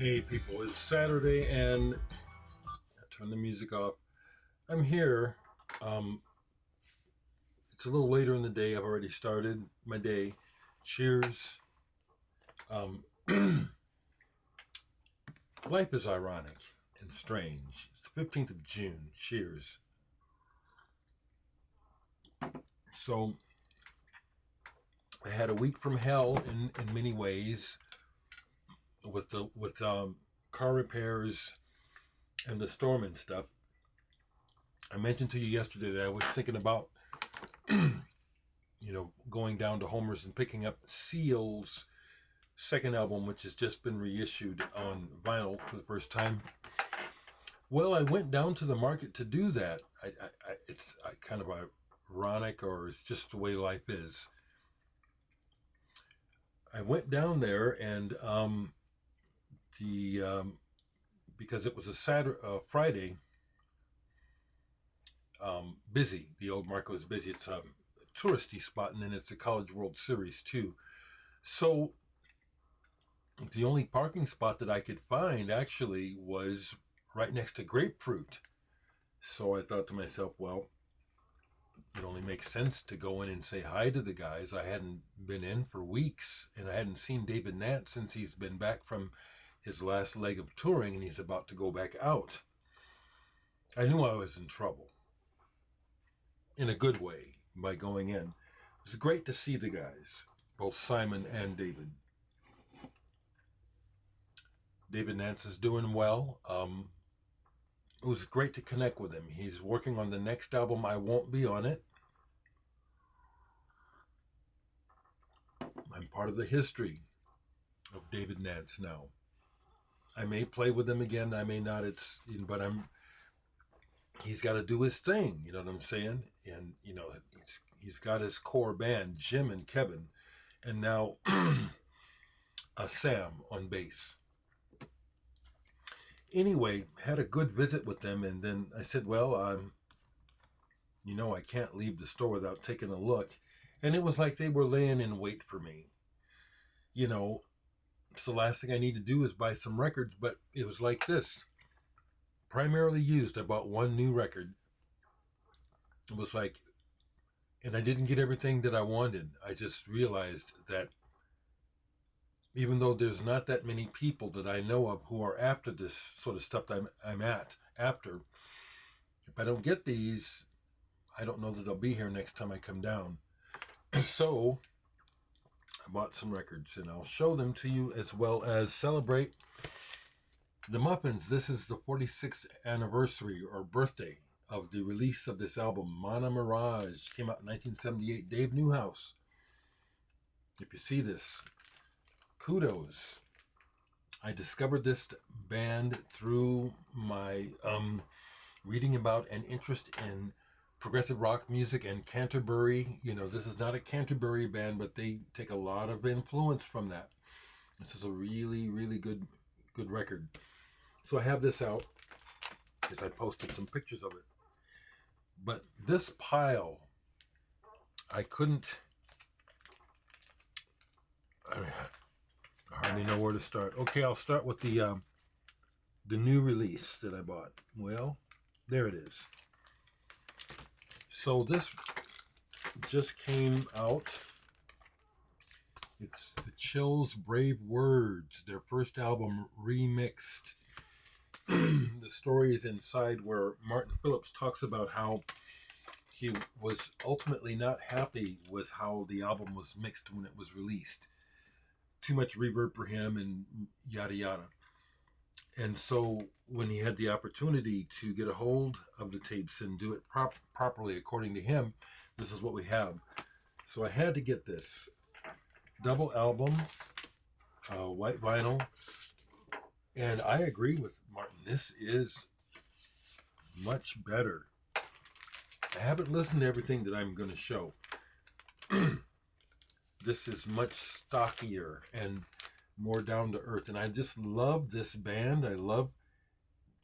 Hey people, it's Saturday and I turn the music off. I'm here. Um, it's a little later in the day. I've already started my day. Cheers. Um, Life is ironic and strange. It's the 15th of June. Cheers. So I had a week from hell in many ways with car repairs and the storm and stuff. I mentioned to you yesterday that I was thinking about going down to Homer's and picking up Seal's second album, which has just been reissued on vinyl for the first time. Well, I went down to the market to do that. It's kind of ironic, or it's just the way life is. I went down there and because it was a Friday, busy. The old market was busy. It's a touristy spot, and then it's the College World Series too. So the only parking spot that I could find actually was right next to Grapefruit. So I thought to myself, well, it only makes sense to go in and say hi to the guys. I hadn't been in for weeks, and I hadn't seen David Nat since he's been back from his last leg of touring, and he's about to go back out. I knew I was in trouble, in a good way, by going in. It was great to see the guys, both Simon and David. David Nance is doing well. It was great to connect with him. He's working on the next album. I won't be on it. I'm part of the history of David Nance now. I may play with him again. I may not. He's got to do his thing. You know what I'm saying? And he's got his core band, Jim and Kevin, and now Sam on bass. Anyway, had a good visit with them, and then I said, well, I can't leave the store without taking a look. And it was like they were laying in wait for me. So the last thing I need to do is buy some records, but it was like this. Primarily used, I bought one new record. It was like, and I didn't get everything that I wanted. I just realized that even though there's not that many people that I know of who are after this sort of stuff that I'm after, if I don't get these, I don't know that they'll be here next time I come down. So I bought some records, and I'll show them to you as well as celebrate the Muffins. This is the 46th anniversary or birthday of the release of this album, Manna Mirage. Came out in 1978. Dave Newhouse. If you see this, kudos. I discovered this band through my reading about an interest in progressive rock music and Canterbury. This is not a Canterbury band, but they take a lot of influence from that. This is a really, really good record. So I have this out because I posted some pictures of it. But this pile, I hardly know where to start. Okay, I'll start with the new release that I bought. Well, there it is. So this just came out. It's the Chills Brave Words, their first album remixed. The story is inside where Martin Phillips talks about how he was ultimately not happy with how the album was mixed when it was released. Too much reverb for him and yada yada. And so when he had the opportunity to get a hold of the tapes and do it properly according to him, this is what we have. So I had to get this double album, white vinyl. And I agree with Martin. This is much better. I haven't listened to everything that I'm going to show. This is much stockier and more down to earth. And I just love this band. I love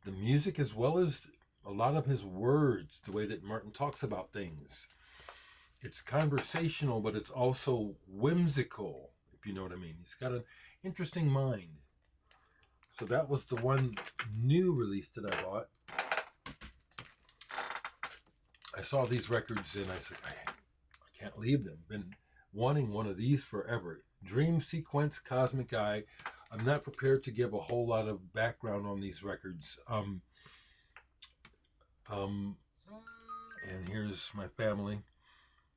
the music as well as a lot of his words, the way that Martin talks about things. It's conversational, but it's also whimsical, if you know what I mean. He's got an interesting mind. So that was the one new release that I bought. I saw these records and I said, I can't leave them. Been wanting one of these forever. Dream Sequence, Cosmic Eye. I'm not prepared to give a whole lot of background on these records. And here's my family.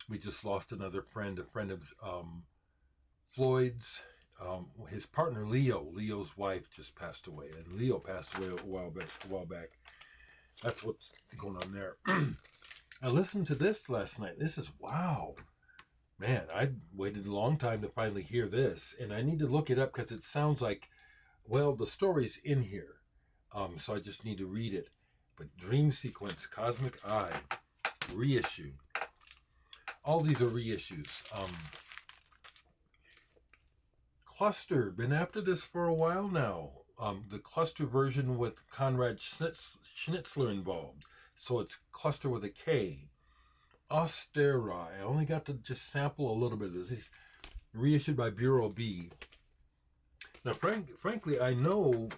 We just lost another friend, a friend of Floyd's. His partner Leo's wife just passed away, and Leo passed away a while back. That's what's going on there. I listened to this last night. This is wow. Man, I waited a long time to finally hear this, and I need to look it up because it sounds like, well, the story's in here, so I just need to read it. But Dream Sequence, Cosmic Eye, reissue. All these are reissues. Kluster, been after this for a while now. The Kluster version with Conrad Schnitzler involved, so it's Kluster with a K. Osterei. I only got to just sample a little bit of this. It's reissued by Bureau B. Now, frankly, I know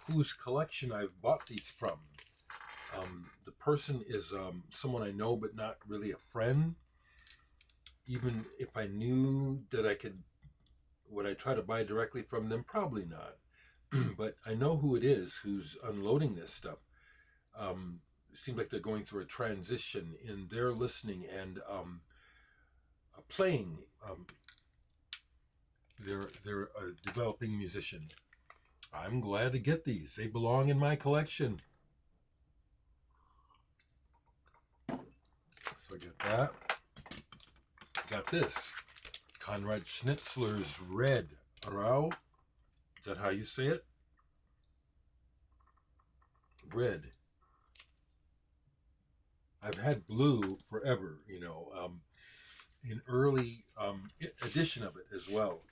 whose collection I've bought these from. The person is someone I know, but not really a friend. Even if I knew that I could, would I try to buy directly from them? Probably not. But I know who it is who's unloading this stuff. It seems like they're going through a transition in their listening and playing. They're a developing musician. I'm glad to get these. They belong in my collection. So I got that. I got this. Conrad Schnitzler's Red. Rau. Is that how you say it? Red. I've had blue forever, an early edition of it as well.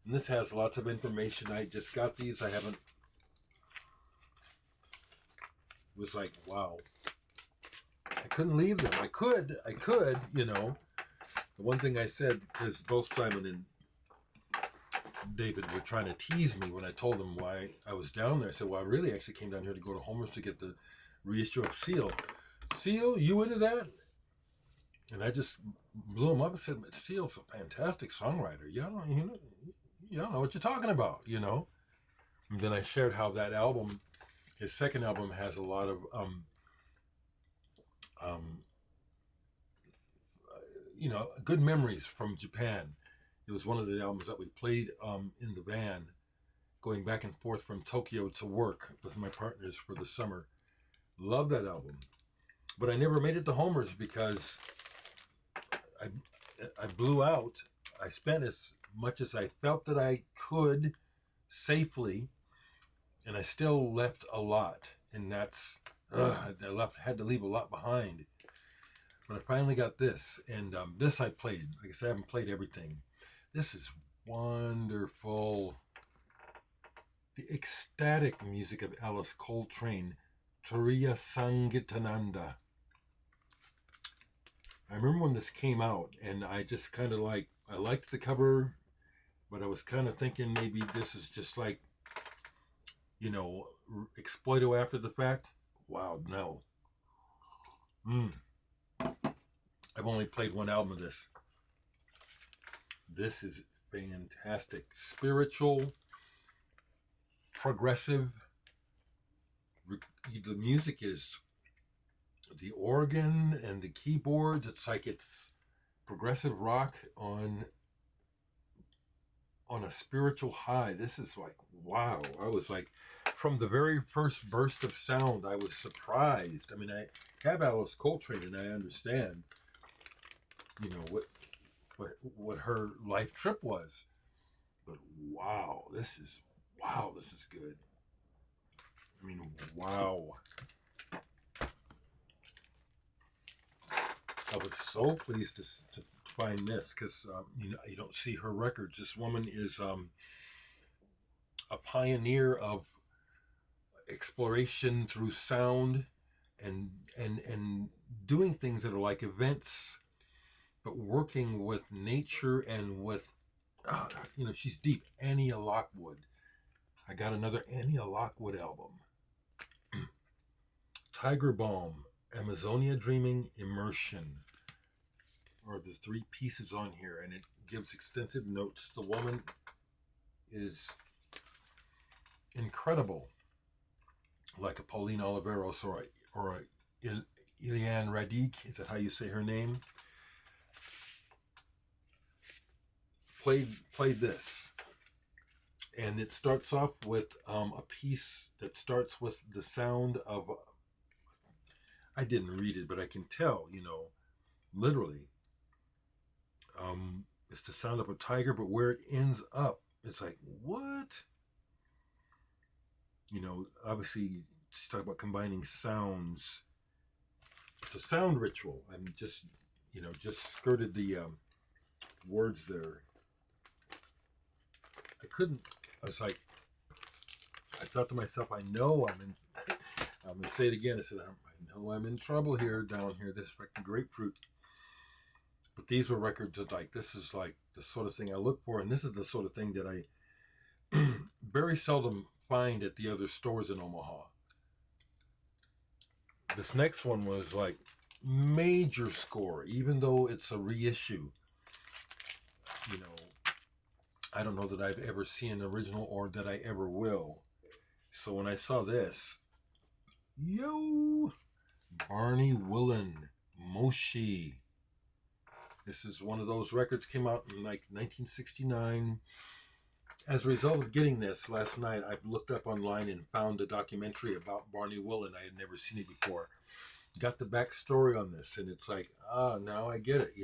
And this has lots of information. I just got these. I haven't. It was like, wow. I couldn't leave them. I could, The one thing I said, because both Simon and David were trying to tease me when I told them why I was down there. I said, well, I really actually came down here to go to Homer's to get the reissue of Seal. Seal, you into that? And I just blew him up and said, Seal's a fantastic songwriter. You don't know what you're talking about, And then I shared how that album, his second album, has a lot of, good memories from Japan. It was one of the albums that we played in the van, going back and forth from Tokyo to work with my partners for the summer. Love that album. But I never made it to Homer's because I blew out. I spent as much as I felt that I could safely, and I still left a lot. And that's, had to leave a lot behind. But I finally got this, and this I played. Like I said, I haven't played everything. This is wonderful. The ecstatic music of Alice Coltrane, Turiyasangitananda. I remember when this came out, and I just kind of I liked the cover, but I was kind of thinking maybe this is just like, exploito after the fact. Wow, no. I've only played one album of this. This is fantastic. Spiritual, progressive. The music is the organ and the keyboards. It's like it's progressive rock on a spiritual high. This is like, wow. I was like, from the very first burst of sound, I was surprised. I mean, I have Alice Coltrane and I understand, what her life trip was. But wow, this is good. I mean, wow. I was so pleased to find this because, you don't see her records. This woman is a pioneer of exploration through sound and doing things that are like events, but working with nature and with, she's deep. Annea Lockwood. I got another Annea Lockwood album. Tiger Balm, Amazonia Dreaming, Immersion are the 3 pieces on here, and it gives extensive notes. The woman is incredible, like a Pauline Oliveros or a Iliane Radic. Is that how you say her name? Played this, and it starts off with a piece that starts with the sound of. I didn't read it, but I can tell, literally. It's the sound of a tiger, but where it ends up, it's like, what? Obviously, she's talking about combining sounds. It's a sound ritual. I'm just skirted the words there. I thought to myself, I know I'm going to say it again. I said, I know I'm in trouble here, down here. This is fucking grapefruit. But these were records of this is like the sort of thing I look for. And this is the sort of thing that I very seldom find at the other stores in Omaha. This next one was like major score, even though it's a reissue. I don't know that I've ever seen an original or that I ever will. So when I saw this, Barney Wilen, Moshi. This is one of those records, came out in 1969. As a result of getting this last night, I looked up online and found a documentary about Barney Wilen. I had never seen it before. Got the backstory on this, and it's like, now I get it,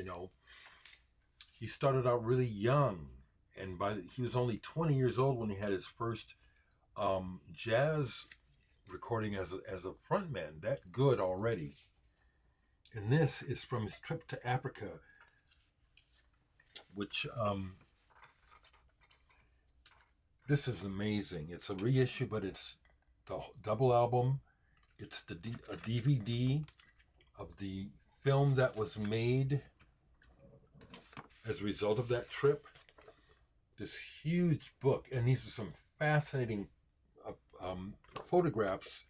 He started out really young, and he was only 20 years old when he had his first jazz recording as a frontman. That good already. And this is from his trip to Africa, which this is amazing. It's a reissue, but it's the double album. It's a DVD of the film that was made as a result of that trip. This huge book, and these are some fascinating photographs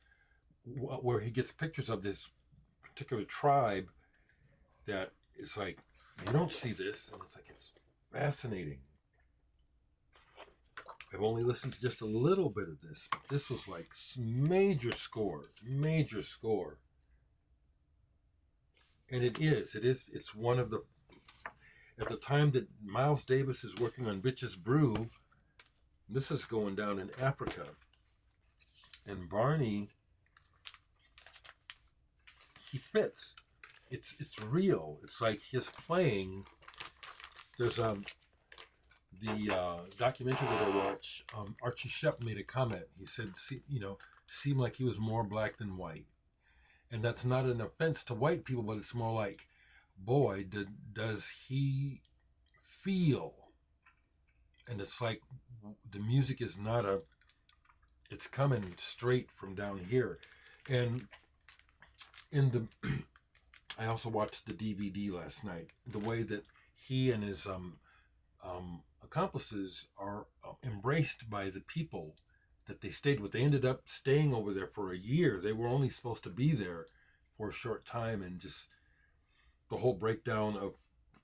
where he gets pictures of this particular tribe that is like, you don't see this, and it's fascinating. I've only listened to just a little bit of this, but this was like major score. And it's one of the, at the time that Miles Davis is working on Bitches Brew, this is going down in Africa. And Barney, he fits. It's real. It's like his playing. There's the documentary that I watched, Archie Shepp made a comment. He said, seemed like he was more black than white. And that's not an offense to white people, but it's more like, boy, does he feel. And it's like the music is not it's coming straight from down here. And I also watched the DVD last night. The way that he and his accomplices are embraced by the people that they stayed with. They ended up staying over there for a year. They were only supposed to be there for a short time, and just the whole breakdown of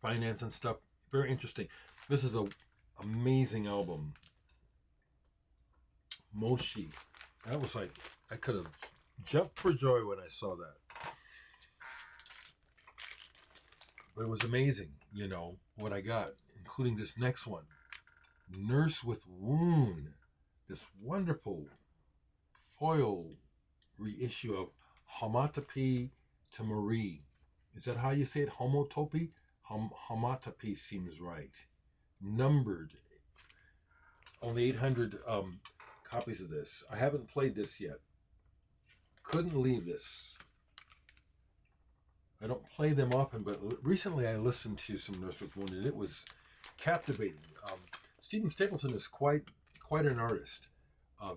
finance and stuff. Very interesting. This is an amazing album. Moshi. That was like, I could have jumped for joy when I saw that. But it was amazing, what I got, including this next one. Nurse with Wound. This wonderful foil reissue of Homotopy to Marie. Is that how you say it? Homotopy? Homotopy seems right. Numbered. Only 800 copies of this. I haven't played this yet. Couldn't leave this. I don't play them often, but recently I listened to some Nurse with Wound, and it was captivating. Stephen Stapleton is quite an artist,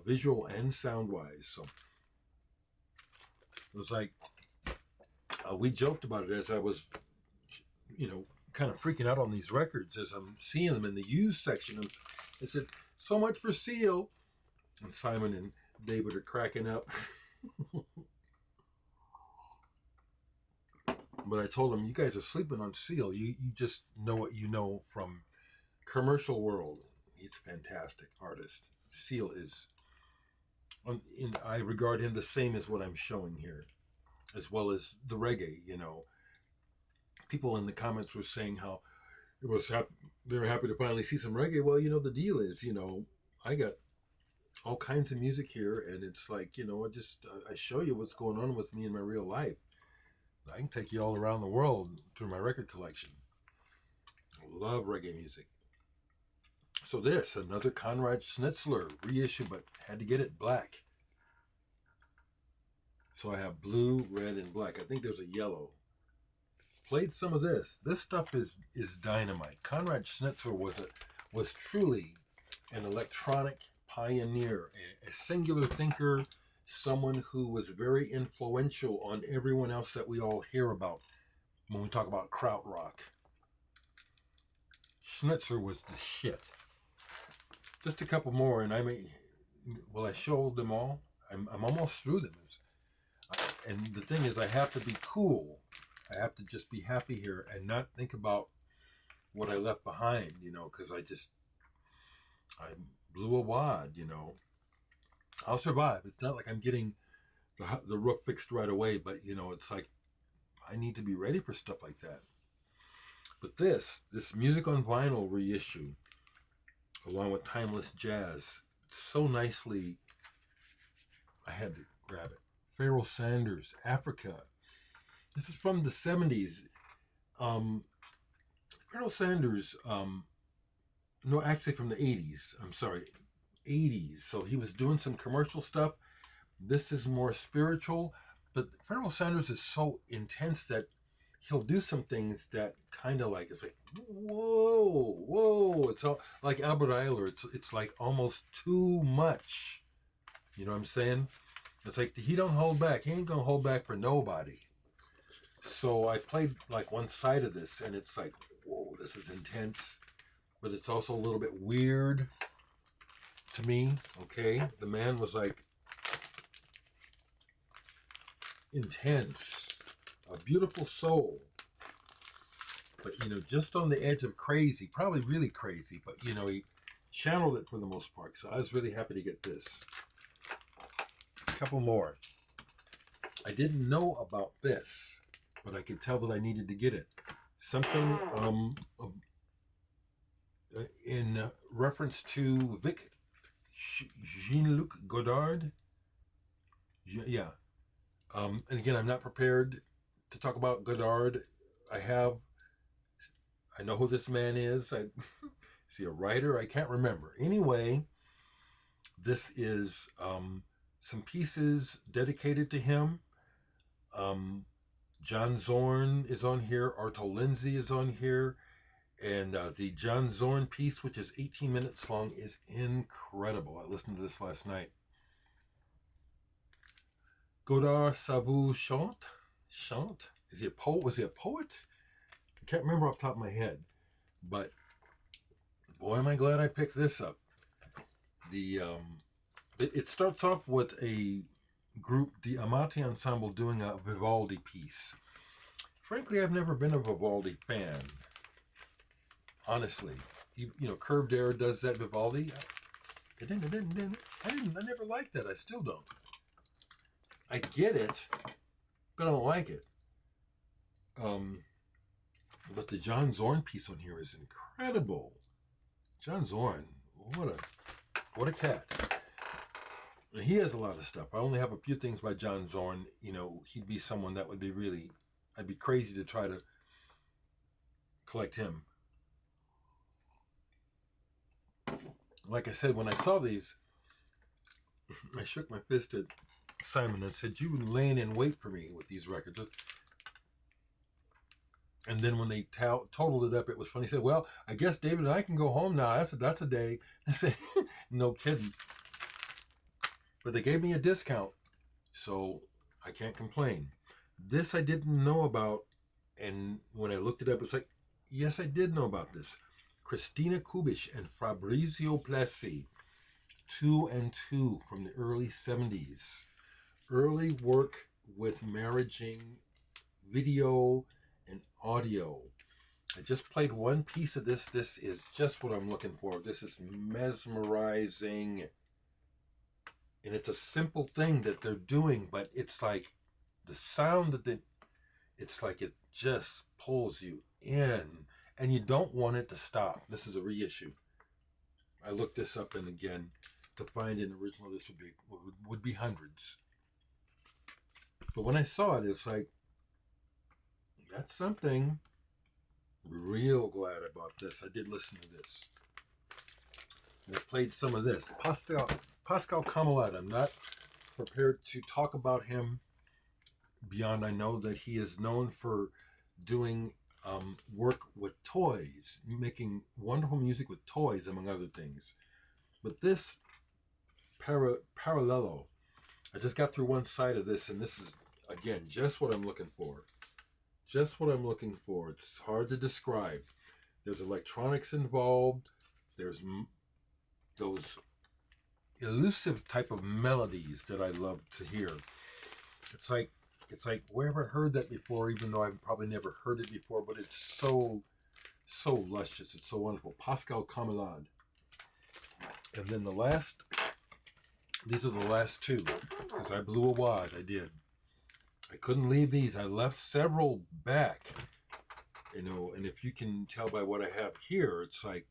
visual and sound-wise. So it was like, we joked about it as I was, kind of freaking out on these records as I'm seeing them in the used section. I said, so much for Seal. And Simon and David are cracking up. But I told them, you guys are sleeping on Seal. You just know what you know from commercial world. He's a fantastic artist. Seal is, I regard him the same as what I'm showing here, as well as the reggae. People in the comments were saying how they were happy to finally see some reggae. Well, the deal is, I got all kinds of music here, and it's like, I show you what's going on with me in my real life. I can take you all around the world through my record collection. I love reggae music. So another Conrad Schnitzler reissue, but had to get it black. So I have blue, red, and black. I think there's a yellow. Played some of this. This stuff is dynamite. Conrad Schnitzler was truly an electronic pioneer, a singular thinker, someone who was very influential on everyone else that we all hear about when we talk about krautrock. Schnitzler was the shit. Just a couple more, and will I show them all? I'm almost through them. And the thing is, I have to be cool. I have to just be happy here and not think about what I left behind, because I blew a wad, I'll survive. It's not like I'm getting the roof fixed right away, but, it's like I need to be ready for stuff like that. But this Music on Vinyl reissue, along with Timeless Jazz, so nicely, I had to grab it. Pharoah Sanders, Africa. This is from the 70s. Pharoah Sanders, no, actually from the 80s. I'm sorry, 80s. So he was doing some commercial stuff. This is more spiritual, but Pharoah Sanders is so intense that he'll do some things that kind of like, it's like, whoa. It's all like Albert Eiler. It's like almost too much. You know what I'm saying? It's like he don't hold back. He ain't gonna hold back for nobody. So I played like one side of this, and it's like, whoa, this is intense, but it's also a little bit weird to me. Okay, the man was like intense, a beautiful soul, but just on the edge of crazy, probably really crazy, but he channeled it for the most part. So I was really happy to get this. A couple more. I didn't know about this, but I could tell that I needed to get it. Something in reference to Jean-Luc Godard. Yeah. And again, I'm not prepared to talk about Godard. I know who this man is. Is he a writer? I can't remember. Anyway, this is some pieces dedicated to him. John Zorn is on here. Arto Lindsay is on here. And the John Zorn piece, which is 18 minutes long, is incredible. I listened to this last night. Godard Savu Chante? Is he a poet? Was he a poet? I can't remember off the top of my head. But boy, am I glad I picked this up. It starts off with a group, the Amati Ensemble, doing a Vivaldi piece. Frankly, I've never been a Vivaldi fan. Honestly, Curved Air does that Vivaldi. I never liked that. I still don't. I get it, but I don't like it. But the John Zorn piece on here is incredible. John Zorn, what a cat. He has a lot of stuff. I only have a few things by John Zorn. He'd be someone that would be really, I'd be crazy to try to collect him. Like I said, when I saw these, I shook my fist at Simon and said, "You've been laying in wait for me with these records." And then when they totaled it up, it was funny. He said, "Well, I guess David and I can go home now. That's a day." I said, "No kidding." But they gave me a discount, so I can't complain. This I didn't know about, and when I looked it up, it's like, yes, I did know about this. Christina Kubisch and Fabrizio Plessi. 2 and 2 from the early 70s. Early work with marrying video and audio. I just played one piece of this. This is just what I'm looking for. This is mesmerizing. And it's a simple thing that they're doing, but it's like the sound that it's like it just pulls you in, and you don't want it to stop. This is a reissue. I looked this up, and again, to find an original, this would be hundreds. But when I saw it, it's like, that's something. Real glad about this. I did listen to this. I played some of this. Pascal Camelot. I'm not prepared to talk about him beyond I know that he is known for doing work with toys, making wonderful music with toys, among other things. But this Parallelo, I just got through one side of this, and this is, again, just what I'm looking for. Just what I'm looking for. It's hard to describe. There's electronics involved. There's those elusive type of melodies that I love to hear. It's like, where have I heard that before, even though I've probably never heard it before, but it's so luscious. It's so wonderful. Pascal Camelot. And then these are the last two, because I blew a wad. I did. I couldn't leave these. I left several back, and if you can tell by what I have here, it's like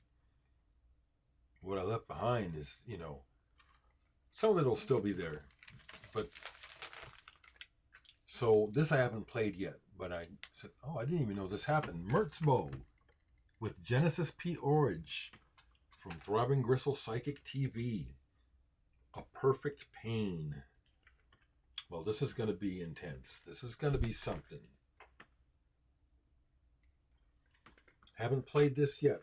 what I left behind is, some of it will still be there. But so this I haven't played yet, but I said, oh, I didn't even know this happened. Merzbow with Genesis P. Orridge from Throbbing Gristle Psychic TV. A Perfect Pain. Well, this is going to be intense. This is going to be something. Haven't played this yet.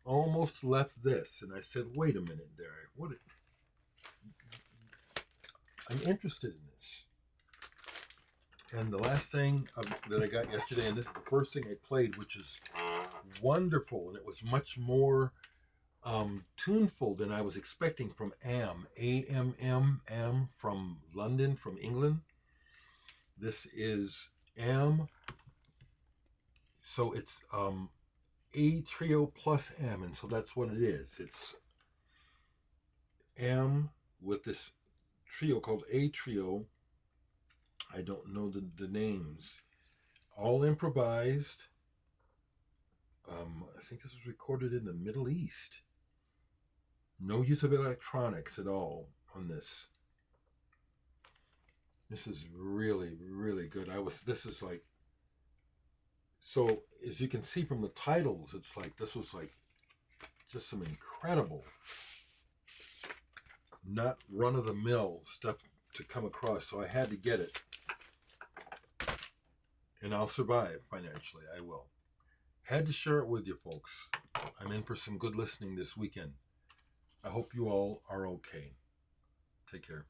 Almost left this, and I said, wait a minute, Derek. I'm interested in this. And the last thing that I got yesterday, and this is the first thing I played, which is wonderful, and it was much more tuneful than I was expecting, from AAMM from London, from England. This is M. So it's A trio plus M, and so that's what it is. It's M with this trio called A trio. I don't know the names. All improvised. I think this was recorded in the Middle East. No use of electronics at all on this. This is really, really good. This is like, so as you can see from the titles, it's like, this was like just some incredible, not run-of-the-mill stuff to come across. So I had to get it. And I'll survive financially. I will. Had to share it with you folks. I'm in for some good listening this weekend. I hope you all are okay. Take care.